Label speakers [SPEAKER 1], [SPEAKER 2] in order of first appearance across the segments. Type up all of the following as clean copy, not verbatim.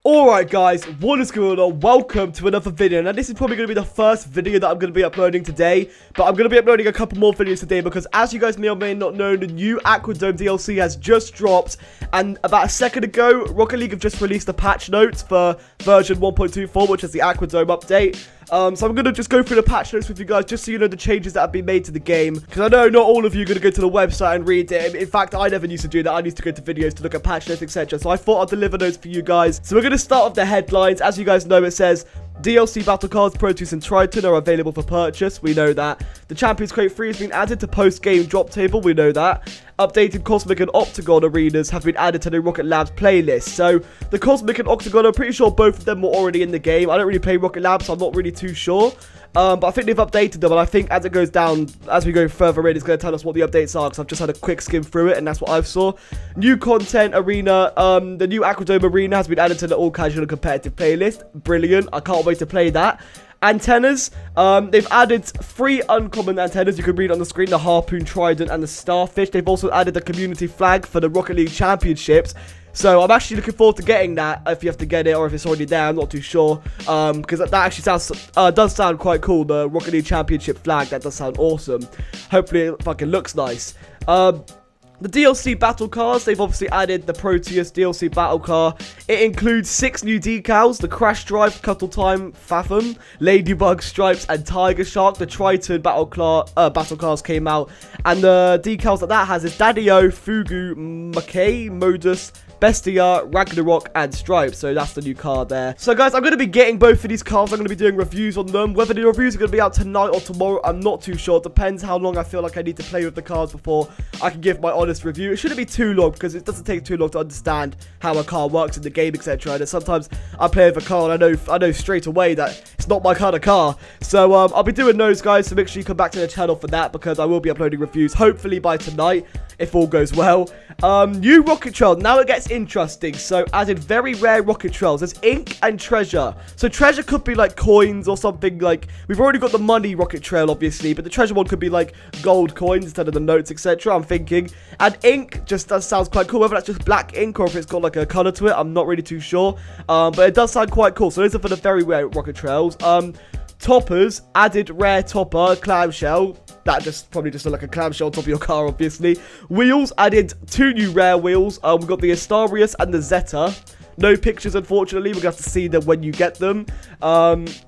[SPEAKER 1] Alright guys, what is going on? Welcome to another video. Now this is probably going to be the first video that I'm going to be uploading today, but I'm going to be uploading a couple more videos today because as you guys may or may not know, the new Aquadome DLC has just dropped, and about a second ago, Rocket League have just released the patch notes for version 1.24, which is the Aquadome update. So I'm going to just go through the patch notes with you guys just so you know the changes that have been made to the game, because I know not all of you are going to go to the website and read it. In fact, I never used to do that. I used to go to videos to look at patch notes, etc. So I thought I'd deliver those for you guys. So we're going to start off the headlines. As you guys know, it says DLC battle cards Proteus and Triton are available for purchase. We know that. The Champions Crate 3 has been added to post-game drop table. We know that. Updated Cosmic and Octagon arenas have been added to the Rocket Labs playlist. So the Cosmic and Octagon, I'm pretty sure both of them were already in the game. I don't really play Rocket Labs, so I'm not really too sure. But I think they've updated them, and I think as it goes down, as we go further in, it's going to tell us what the updates are, because I've just had a quick skim through it, and that's what I've saw. New content arena, the new Aquadome arena has been added to the all casual and competitive playlist. Brilliant, I can't wait to play that. Antennas, they've added 3 uncommon antennas. You can read on the screen, the Harpoon, Trident, and the Starfish. They've also added the community flag for the Rocket League Championships. So I'm actually looking forward to getting that, if you have to get it or if it's already there. I'm not too sure, because that actually does sound quite cool. The Rocket League Championship flag, that does sound awesome. Hopefully it fucking looks nice. The DLC battle cars, they've obviously added the Proteus DLC battle car. It includes 6 new decals: the Crash Drive, Cuddle Time, Fathom, Ladybug, Stripes, and Tiger Shark. The Triton battle cars came out, and the decals that has is Daddy-O, Fugu, Mackay, Modus, Bestia, Ragnarok, and Stripes. So that's the new car there. So guys, I'm going to be getting both of these cars. I'm going to be doing reviews on them. Whether the reviews are going to be out tonight or tomorrow, I'm not too sure. It depends how long I feel like I need to play with the cars before I can give my honest review. It shouldn't be too long, because it doesn't take too long to understand how a car works in the game, etc. And sometimes I play with a car and I know straight away that it's not my kind of car. So I'll be doing those, guys, so make sure you come back to the channel for that, because I will be uploading reviews hopefully by tonight, if all goes well. New rocket trail. Now it gets interesting. So added very rare rocket trails. There's ink and treasure. So treasure could be like coins or something. Like, we've already got the money rocket trail, obviously, but the treasure one could be like gold coins instead of the notes, etc. I'm thinking. And ink just sounds quite cool. Whether that's just black ink or if it's got like a color to it, I'm not really too sure. But it does sound quite cool. So those are for the very rare rocket trails. Toppers, added rare topper, clamshell. That probably just look like a clamshell on top of your car, obviously. Wheels, added 2 new rare wheels. We've got the Astarius and the Zeta. No pictures, unfortunately. We're going to have to see them when you get them.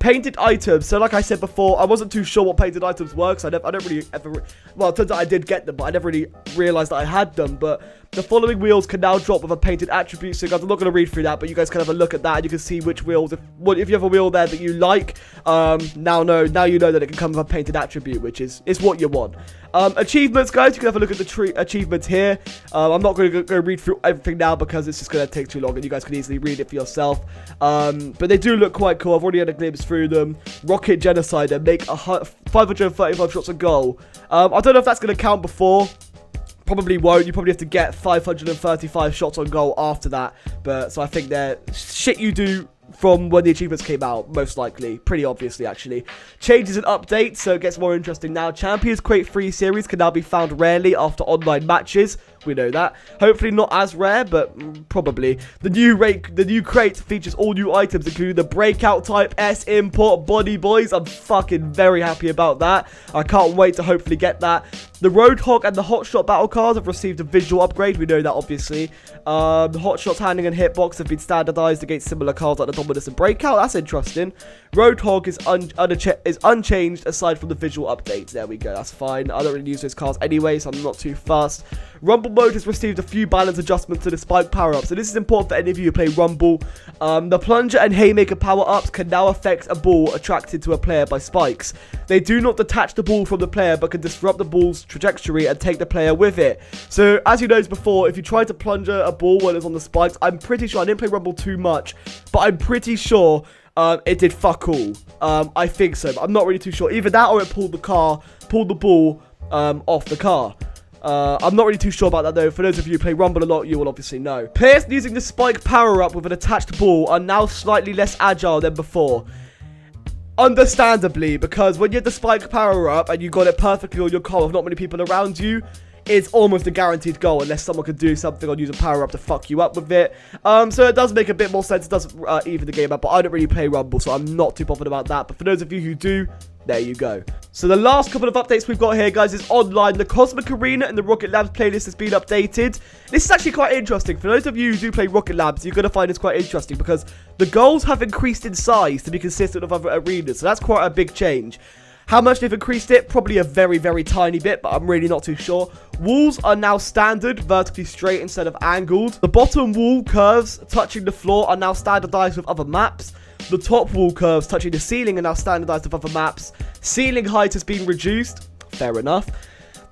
[SPEAKER 1] Painted items. So, like I said before, I wasn't too sure what painted items were, because I don't really ever... Well, it turns out I did get them, but I never really realized that I had them. But the following wheels can now drop with a painted attribute. So, guys, I'm not going to read through that, but you guys can have a look at that, and you can see which wheels... If you have a wheel there that you like, now you know that it can come with a painted attribute, which is what you want. Achievements, guys, you can have a look at the achievements here. I'm not going to go read through everything now, because it's just going to take too long, and you guys can easily read it for yourself. But they do look quite cool. I've already had a glimpse through them. Rocket Genocider, make 535 shots a goal. I don't know if that's going to count before. Probably won't. You probably have to get 535 shots on goal after that. But so I think they're shit you do from when the achievements came out, most likely. Pretty obviously, actually. Changes and updates, so it gets more interesting now. Champions Crate 3 series can now be found rarely after online matches. We know that. Hopefully not as rare, but probably. The new crate features all new items, including the Breakout Type S import body boys. I'm fucking very happy about that. I can't wait to hopefully get that. The Roadhog and the Hotshot battle cards have received a visual upgrade. We know that, obviously. The Hotshot's handling and hitbox have been standardized against similar cards like the Dominus and Breakout. That's interesting. Roadhog is unchanged aside from the visual updates. There we go. That's fine. I don't really use those cards anyway, so I'm not too fast. Rumble mode has received a few balance adjustments to the spike power-ups. So this is important for any of you who play Rumble. The Plunger and Haymaker power-ups can now affect a ball attracted to a player by spikes. They do not detach the ball from the player, but can disrupt the ball's trajectory and take the player with it. So, as you noticed before, if you try to plunger a ball when it's on the spikes, I'm pretty sure, I didn't play Rumble too much, but I'm pretty sure it did fuck all. I think so, but I'm not really too sure. Either that or it pulled the ball off the car. I'm not really too sure about that, though. For those of you who play Rumble a lot, you will obviously know. Players using the spike power-up with an attached ball are now slightly less agile than before. Understandably, because when you had the spike power-up and you got it perfectly on your car with not many people around you, is almost a guaranteed goal unless someone can do something or use a power-up to fuck you up with it. So it does make a bit more sense. It does even the game up, but I don't really play Rumble, so I'm not too bothered about that. But for those of you who do, there you go. So the last couple of updates we've got here, guys, is online. The Cosmic Arena and the Rocket Labs playlist has been updated. This is actually quite interesting. For those of you who do play Rocket Labs, you're going to find this quite interesting because the goals have increased in size to be consistent with other arenas. So that's quite a big change. How much they've increased it? Probably a very, very tiny bit, but I'm really not too sure. Walls are now standard, vertically straight instead of angled. The bottom wall curves touching the floor are now standardized with other maps. The top wall curves touching the ceiling are now standardized with other maps. Ceiling height has been reduced. Fair enough.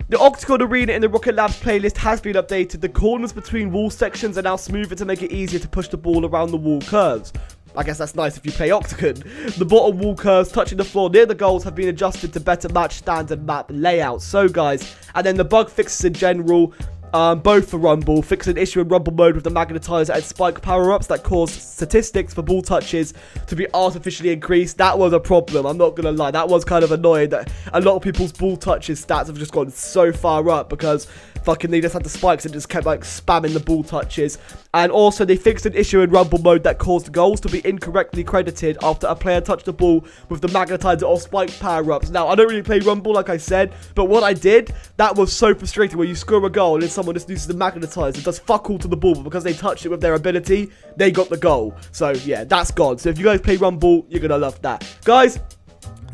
[SPEAKER 1] The Octagon Arena in the Rocket Labs playlist has been updated. The corners between wall sections are now smoother to make it easier to push the ball around the wall curves. I guess that's nice if you play Octagon. The bottom wall curves touching the floor near the goals have been adjusted to better match standard map layouts. So guys, and then the bug fixes in general, both for Rumble, fix an issue in Rumble mode with the magnetizer and spike power-ups that cause statistics for ball touches to be artificially increased. That was a problem, I'm not gonna lie. That was kind of annoying that a lot of people's ball touches stats have just gone so far up because fucking they just had the spikes and just kept like spamming the ball touches. And also they fixed an issue in Rumble mode that caused goals to be incorrectly credited after a player touched the ball with the magnetizer or spike power-ups. Now, I don't really play Rumble like I said, but what I did, that was so frustrating where you score a goal and then someone just uses the magnetizer, does fuck all to the ball, but because they touched it with their ability, they got the goal. So yeah, that's gone. So if you guys play Rumble, you're gonna love that. Guys,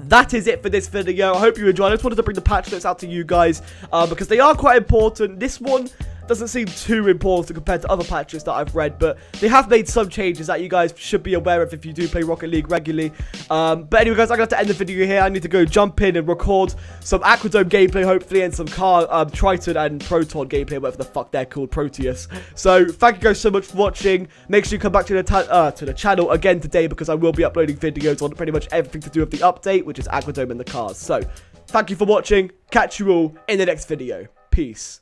[SPEAKER 1] that is it for this video. I hope you enjoyed. I just wanted to bring the patch notes out to you guys because they are quite important. This one doesn't seem too important compared to other patches that I've read, but they have made some changes that you guys should be aware of if you do play Rocket League regularly. But anyway, guys, I'm going to have to end the video here. I need to go jump in and record some Aquadome gameplay, hopefully, and some Triton and Proton gameplay, whatever the fuck they're called, Proteus. So, thank you guys so much for watching. Make sure you come back to the channel again today because I will be uploading videos on pretty much everything to do with the update, which is Aquadome and the cars. So, thank you for watching. Catch you all in the next video. Peace.